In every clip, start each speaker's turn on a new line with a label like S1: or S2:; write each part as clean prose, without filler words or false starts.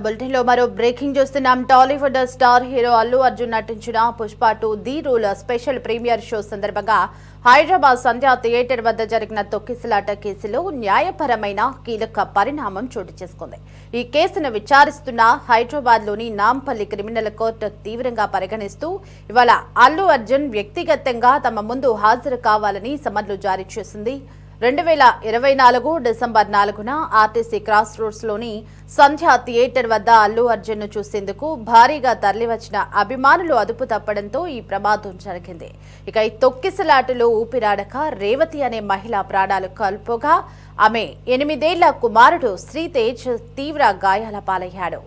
S1: Bulletin లో మరో breaking చూస్తున్నాం. టాలీవుడ్ స్టార్ హీరో అల్లు అర్జున్ నటించిన Pushpa 2 the rule special premiere show సందర్భంగా హైదరాబాద్ సంధ్యా థియేటర్ వద్ద జరిగిన తొక్కిసలాట కేసులో న్యాయపరమైన కీలక పరిణామం చోటు చేసుకుంది. ఈ కేసును విచారిస్తున్న హైదరాబాద్ లోని నాంపల్లి క్రిమినల్ కోర్టు తీవ్రంగా పరిగణిస్తూ ఇవాళ అల్లు అర్జున్ వ్యక్తిగతంగా తమ ముందు హాజరు కావాలని సమన్లు జారీ చేసింది. 2024 డిసెంబర్ 4న ఆర్టీసీ క్రాస్ రోడ్స్ లోని సంధ్యా థియేటర్ వద్ద అల్లు అర్జున్ ను చూసేందుకు భారీగా తరలివచ్చిన అభిమానులు అదుపు తప్పడంతో ఈ ప్రమాదం జరిగింది. ఇక ఈ తొక్కిసలాటలో ఊపిరాడక రేవతి అనే మహిళ ప్రాణాలు కోల్పోగా ఆమె 8 ఏళ్ల కుమారుడు శ్రీతేజ్ తీవ్ర గాయాల పాలయ్యాడు.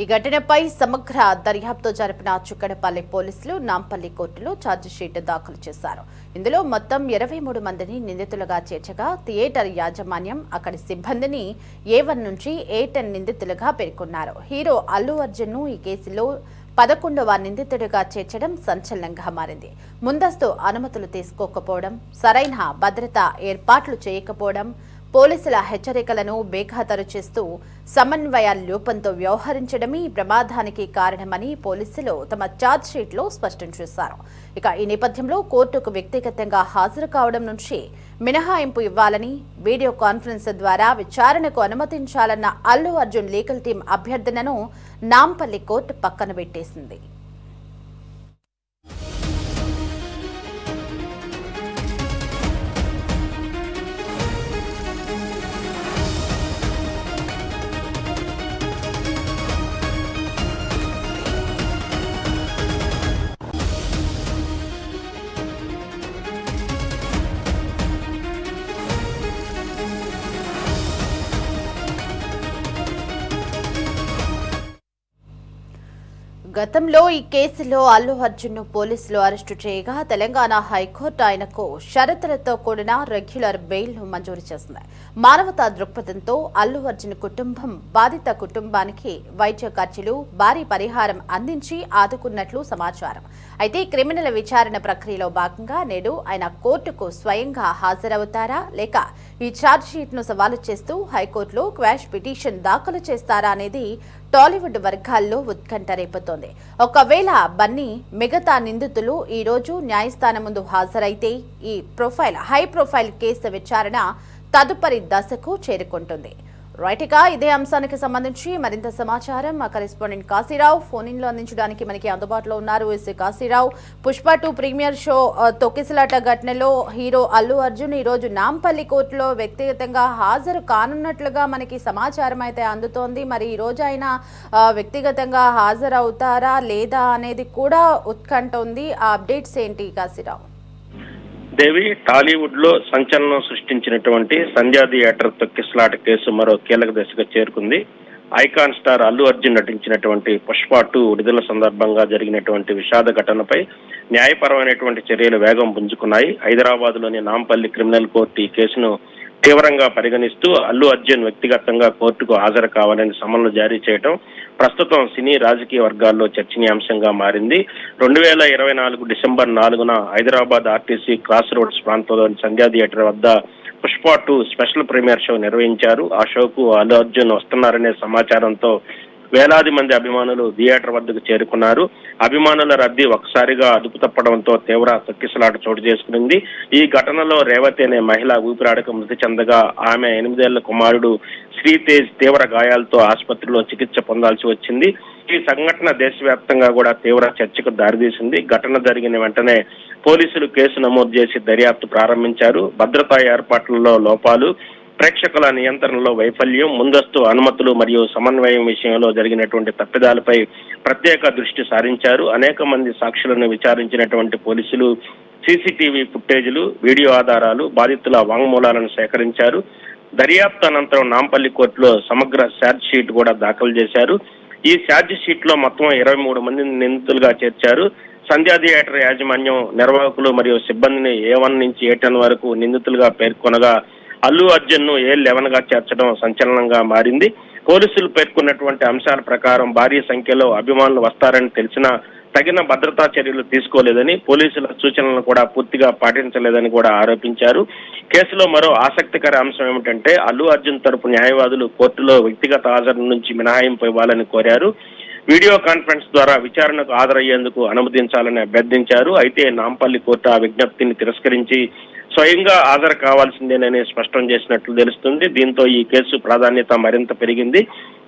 S1: ఈ ఘటనపై సమగ్ర దర్యాప్తు జరిపిన చుక్కడపల్లి పోలీసులు నాంపల్లి కోర్టులో ఛార్జిషీట్ దాఖలు చేశారు. ఇందులో మొత్తం 23 మందిని నిందితులుగా చేర్చగా థియేటర్ యాజమాన్యం అక్కడి సిబ్బందిని A1 నుంచి A10 నిందితులుగా పేర్కొన్నారు. హీరో అల్లు అర్జున్ ను ఈ కేసులో 11వ నిందితుడిగా చేర్చడం సంచలనంగా మారింది. ముందస్తు అనుమతులు తీసుకోకపోవడం, సరైన భద్రతా ఏర్పాట్లు చేయకపోవడం, పోలీసుల హెచ్చరికలను బేఖాతరు చేస్తూ సమన్వయ లోపంతో వ్యవహరించడమే ఈ ప్రమాదానికి కారణమని పోలీసులు తమ ఛార్జ్షీట్లో స్పష్టం చేశారు. ఇక ఈ నేపథ్యంలో కోర్టుకు వ్యక్తిగతంగా హాజరు కావడం నుంచి మినహాయింపు ఇవ్వాలని, వీడియో కాన్ఫరెన్స్ ద్వారా విచారణకు అనుమతించాలన్న అల్లు అర్జున్ లీగల్ టీం అభ్యర్థనను నాంపల్లి కోర్టు పక్కన పెట్టేసింది. గతంలో ఈ కేసులో అల్లు అర్జున్ ను పోలీసులు అరెస్టు చేయగా తెలంగాణ హైకోర్టు ఆయనకు షరతులతో కూడిన రెగ్యులర్ బెయిల్ ను మంజూరు చేసింది. మానవతా దృక్పథంతో అల్లు అర్జున్ కుటుంబం బాధిత కుటుంబానికి వైద్య ఖర్చులు, భారీ పరిహారం అందించి ఆదుకున్నట్లు సమాచారం. అయితే క్రిమినల్ విచారణ ప్రక్రియలో భాగంగా నేడు ఆయన కోర్టుకు స్వయంగా హాజరవుతారా లేక ఈ ఛార్జ్షీట్ ను సవాలు చేస్తూ హైకోర్టులో క్వాష్ పిటిషన్ దాఖలు చేస్తారా అనేది టాలీవుడ్ వర్గాల్లో ఉత్కంఠ రేపుతోంది. ఒకవేళ బన్నీ మిగతా నిందితులు ఈ రోజు న్యాయస్థానం ముందు హాజరైతే ఈ హై ప్రొఫైల్ కేసు విచారణ తదుపరి దశకు చేరుకుంటుంది. రైట్గా ఇదే అంశానికి సంబంధించి మరింత సమాచారం మా కరెస్పాండెంట్ కాశీరావు ఫోన్ ఇన్ లో అందించడానికి మనకి అందుబాటులో ఉన్నారు. కాశీరావు, పుష్ప 2 ప్రీమియర్ షో తొక్కిసలాట ఘటనలో హీరో అల్లు అర్జున్ ఈ రోజు నాంపల్లి కోర్టులో వ్యక్తిగతంగా హాజరు కానున్నట్లుగా మనకి సమాచారం అయితే అందుతోంది. మరి ఈ రోజు ఆయన వ్యక్తిగతంగా హాజరవుతారా లేదా అనేది కూడా ఉత్కంఠ ఉంది. ఆ అప్డేట్స్ ఏంటి కాశీరావు?
S2: దేవి, టాలీవుడ్ లో సంచలనం సృష్టించినటువంటి సంధ్యా థియేటర్ తొక్కిసలాట కేసు మరో కీలక దశగా చేరుకుంది. ఐకాన్ స్టార్ అల్లు అర్జున్ నటించినటువంటి పుష్ప 2 విడుదల సందర్భంగా జరిగినటువంటి విషాద ఘటనపై న్యాయపరమైనటువంటి చర్యలు వేగం పుంజుకున్నాయి. హైదరాబాద్ లోని నాంపల్లి క్రిమినల్ కోర్టు ఈ కేసును తీవ్రంగా పరిగణిస్తూ అల్లు అర్జున్ వ్యక్తిగతంగా కోర్టుకు హాజరు కావాలని సమన్లు జారీ చేయడం ప్రస్తుతం సినీ రాజకీయ వర్గాల్లో చర్చనీయాంశంగా మారింది. 2024 డిసెంబర్ 4న హైదరాబాద్ ఆర్టీసీ క్రాస్ రోడ్స్ ప్రాంతంలోని సంధ్యా థియేటర్ వద్ద పుష్ప 2 స్పెషల్ ప్రీమియర్ షో నిర్వహించారు. ఆ షోకు అల్లు అర్జున్ వస్తున్నారనే సమాచారంతో వేలాది మంది అభిమానులు థియేటర్ వద్దకు చేరుకున్నారు. అభిమానుల రద్దీ ఒకసారిగా అదుపు తప్పడంతో తీవ్ర తొక్కిసలాట చోటు చేసుకుంది. ఈ ఘటనలో రేవతి అనే మహిళ ఊపిరాడక మృతి చెందగా ఆమె 8 ఏళ్ల కుమారుడు శ్రీతేజ్ తీవ్ర గాయాలతో ఆసుపత్రిలో చికిత్స పొందాల్సి వచ్చింది. ఈ సంఘటన దేశవ్యాప్తంగా కూడా తీవ్ర చర్చకు దారితీసింది. ఘటన జరిగిన వెంటనే పోలీసులు కేసు నమోదు చేసి దర్యాప్తు ప్రారంభించారు. భద్రతా ఏర్పాట్లలో లోపాలు, ప్రేక్షకుల నియంత్రణలో వైఫల్యం, ముందస్తు అనుమతులు మరియు సమన్వయం విషయంలో జరిగినటువంటి తప్పిదాలపై ప్రత్యేక దృష్టి సారించారు. అనేక మంది సాక్షులను విచారించినటువంటి పోలీసులు సీసీటీవీ ఫుటేజీలు, వీడియో ఆధారాలు, బాధితుల వాంగ్మూలాలను సేకరించారు. దర్యాప్తు అనంతరం నాంపల్లి కోర్టులో సమగ్ర ఛార్జ్ షీట్ కూడా దాఖలు చేశారు. ఈ ఛార్జ్ షీట్ లో మొత్తం 23 మందిని నిందితులుగా చేర్చారు. సంధ్యా థియేటర్ యాజమాన్యం, నిర్వాహకులు మరియు సిబ్బందిని A1 నుంచి A10 వరకు నిందితులుగా పేర్కొనగా అల్లు అర్జున్ ను A11 గా చేర్చడం సంచలనంగా మారింది. పోలీసులు పేర్కొన్నటువంటి అంశాల ప్రకారం భారీ సంఖ్యలో అభిమానులు వస్తారని తెలిసినా తగిన భద్రతా చర్యలు తీసుకోలేదని, పోలీసుల సూచనలను కూడా పూర్తిగా పాటించలేదని కూడా ఆరోపించారు. కేసులో మరో ఆసక్తికర అంశం ఏమిటంటే అల్లు అర్జున్ తరపు న్యాయవాదులు కోర్టులో వ్యక్తిగత హాజరు నుంచి మినహాయింపు ఇవ్వాలని కోరారు. వీడియో కాన్ఫరెన్స్ ద్వారా విచారణకు హాజరయ్యేందుకు అనుమతించాలని అభ్యర్థించారు. అయితే నాంపల్లి కోర్టు ఆ విజ్ఞప్తిని తిరస్కరించి స్వయంగా హాజరు కావాల్సిందేనని స్పష్టం చేసినట్లు తెలుస్తుంది. దీంతో ఈ కేసు ప్రాధాన్యత మరింత పెరిగింది.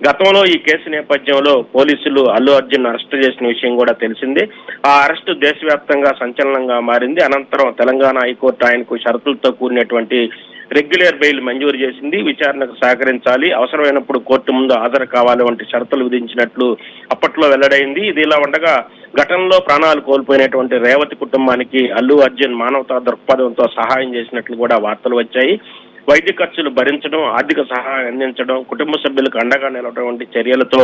S2: గతంలో ఈ కేసు నేపథ్యంలో పోలీసులు అల్లు అర్జున్ అరెస్టు చేసిన విషయం కూడా తెలిసిందే. ఆ అరెస్టు దేశవ్యాప్తంగా సంచలనంగా మారింది. అనంతరం తెలంగాణ హైకోర్టు ఆయనకు షరతులతో కూడినటువంటి రెగ్యులర్ బెయిల్ మంజూరు చేసింది. విచారణకు సహకరించాలి, అవసరమైనప్పుడు కోర్టు ముందు హాజరు కావాలి వంటి షరతులు విధించినట్లు అప్పట్లో వెల్లడైంది. ఇది ఇలా ఉండగా ఘటనలో ప్రాణాలు కోల్పోయినటువంటి రేవతి కుటుంబానికి అల్లు అర్జున్ మానవతా దృక్పథంతో సహాయం చేసినట్లు కూడా వార్తలు వచ్చాయి. వైద్య ఖర్చులు భరించడం, ఆర్థిక సహాయం అందించడం, కుటుంబ సభ్యులకు అండగా నిలవడం వంటి చర్యలతో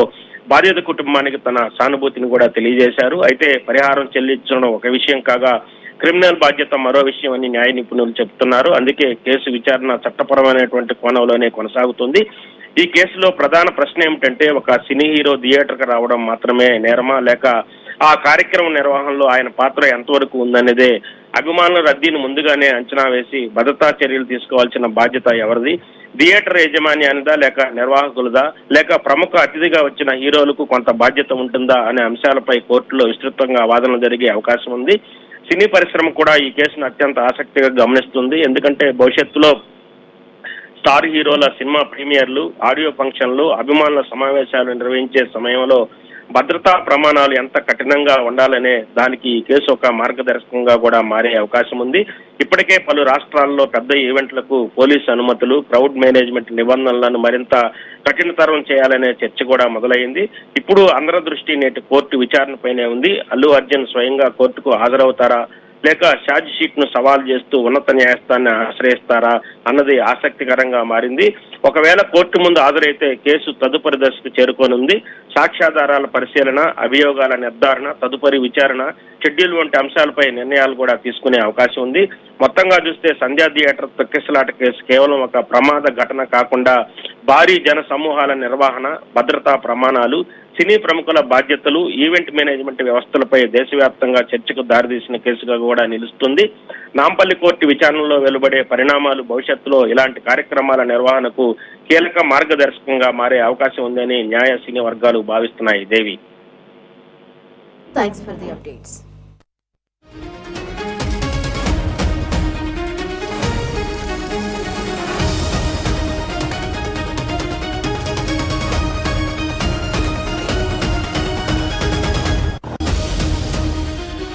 S2: బాధిత కుటుంబానికి తన సానుభూతిని కూడా తెలియజేశారు. అయితే పరిహారం చెల్లించడం ఒక విషయం కాగా క్రిమినల్ బాధ్యత మరో విషయం అని న్యాయ నిపుణులు చెబుతున్నారు. అందుకే కేసు విచారణ చట్టపరమైనటువంటి కోణంలోనే కొనసాగుతుంది. ఈ కేసులో ప్రధాన ప్రశ్న ఏమిటంటే ఒక సినీ హీరో థియేటర్కి రావడం మాత్రమే నేరమా, లేక ఆ కార్యక్రమం నిర్వహణలో ఆయన పాత్ర ఎంతవరకు ఉందనేదే. అభిమానుల రద్దీని ముందుగానే అంచనా వేసి భద్రతా చర్యలు తీసుకోవాల్సిన బాధ్యత ఎవరిది? థియేటర్ యాజమాన్యానిదా, లేక నిర్వాహకులదా, లేక ప్రముఖ అతిథిగా వచ్చిన హీరోలకు కొంత బాధ్యత ఉంటుందా అనే అంశాలపై కోర్టులో విస్తృతంగా వాదనలు జరిగే అవకాశం ఉంది. సినీ పరిశ్రమ కూడా ఈ కేసును అత్యంత ఆసక్తిగా గమనిస్తుంది. ఎందుకంటే భవిష్యత్తులో స్టార్ హీరోల సినిమా ప్రీమియర్లు, ఆడియో ఫంక్షన్లు, అభిమానుల సమావేశాలు నిర్వహించే సమయంలో భద్రతా ప్రమాణాలు ఎంత కఠినంగా ఉండాలనే దానికి ఈ కేసు ఒక మార్గదర్శకంగా కూడా మారే అవకాశం ఉంది. ఇప్పటికే పలు రాష్ట్రాల్లో పెద్ద ఈవెంట్లకు పోలీసు అనుమతులు, క్రౌడ్ మేనేజ్మెంట్ నిబంధనలను మరింత కఠినతరం చేయాలనే చర్చ కూడా మొదలైంది. ఇప్పుడు అందరి దృష్టి నేటి కోర్టు విచారణపైనే ఉంది. అల్లు అర్జున్ స్వయంగా కోర్టుకు హాజరవుతారా, లేక ఛార్జ్ షీట్ ను సవాల్ చేస్తూ ఉన్నత న్యాయస్థానాన్ని ఆశ్రయిస్తారా అన్నది ఆసక్తికరంగా మారింది. ఒకవేళ కోర్టు ముందు హాజరైతే కేసు తదుపరి దశకు చేరుకోనుంది. సాక్ష్యాధారాల పరిశీలన, అభియోగాల నిర్ధారణ, తదుపరి విచారణ, షెడ్యూల్ వంటి అంశాలపై నిర్ణయాలు కూడా తీసుకునే అవకాశం ఉంది. మొత్తంగా చూస్తే సంధ్యా థియేటర్ తొక్కిసలాట కేసు కేవలం ఒక ప్రమాద ఘటన కాకుండా భారీ జన సమూహాల నిర్వహణ, భద్రతా ప్రమాణాలు, సినీ ప్రముఖుల బాధ్యతలు, ఈవెంట్ మేనేజ్మెంట్ వ్యవస్థలపై దేశవ్యాప్తంగా చర్చకు దారితీసిన కేసుగా కూడా నిలుస్తుంది. నాంపల్లి కోర్టు విచారణలో వెలువడే పరిణామాలు భవిష్యత్తులో ఇలాంటి కార్యక్రమాల నిర్వహణకు కీలక మార్గదర్శకంగా మారే అవకాశం ఉందని న్యాయ సినీ వర్గాలు భావిస్తున్నాయి. దేవి,
S1: థాంక్స్ ఫర్ ది అప్డేట్స్.